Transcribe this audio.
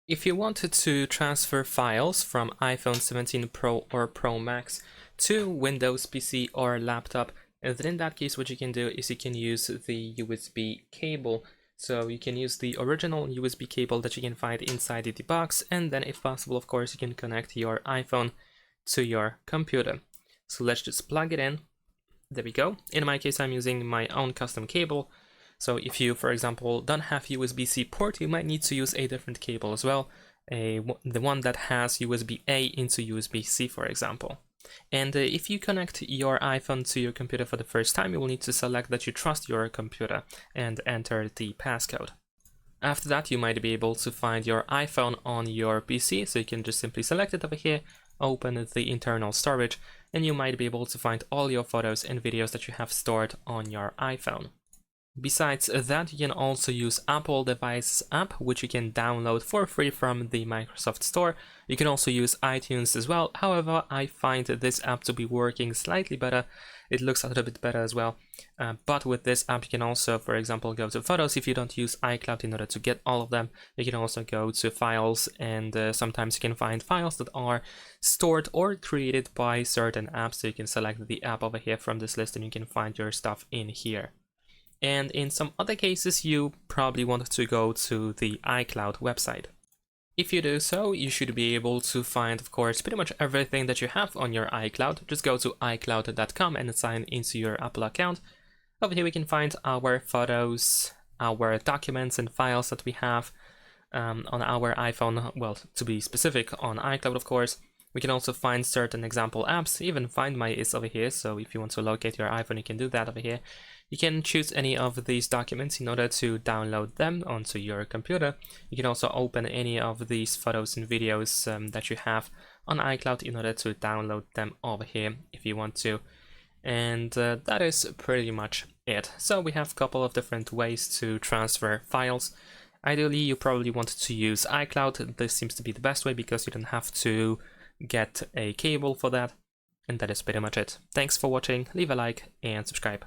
If you wanted to transfer files from iPhone 17 Pro or Pro Max to Windows PC or laptop, then in that case what you can do is you can use the USB cable. So you can use the original USB cable that you can find inside the box, and then if possible, of course, you can connect your iPhone to your computer. So let's just plug it in. There we go. In my case, I'm using my own custom cable. So if you, for example, don't have USB-C port, you might need to use a different cable as well, the one that has USB-A into USB-C, for example. And if you connect your iPhone to your computer for the first time, you will need to select that you trust your computer and enter the passcode. After that, you might be able to find your iPhone on your PC, so you can just simply select it over here, open the internal storage, and you might be able to find all your photos and videos that you have stored on your iPhone. Besides that, you can also use Apple Devices app, which you can download for free from the Microsoft Store. You can also use iTunes as well. However, I find this app to be working slightly better. It looks a little bit better as well. But with this app, you can also, for example, go to Photos. If you don't use iCloud in order to get all of them, you can also go to Files, and sometimes you can find files that are stored or created by certain apps. So you can select the app over here from this list, and you can find your stuff in here. And in some other cases, you probably want to go to the iCloud website. If you do so, you should be able to find, of course, pretty much everything that you have on your iCloud. Just go to iCloud.com and sign into your Apple account. Over here we can find our photos, our documents and files that we have on our iPhone, well, to be specific, on iCloud, of course. We can also find certain example apps, even Find My is over here, so if you want to locate your iPhone, you can do that over here. You can choose any of these documents in order to download them onto your computer. You can also open any of these photos and videos that you have on iCloud in order to download them over here if you want to. And that is pretty much it. So we have a couple of different ways to transfer files. Ideally, you probably want to use iCloud. This seems to be the best way because you don't have to get a cable for that. And that is pretty much it. Thanks for watching, leave a like and subscribe.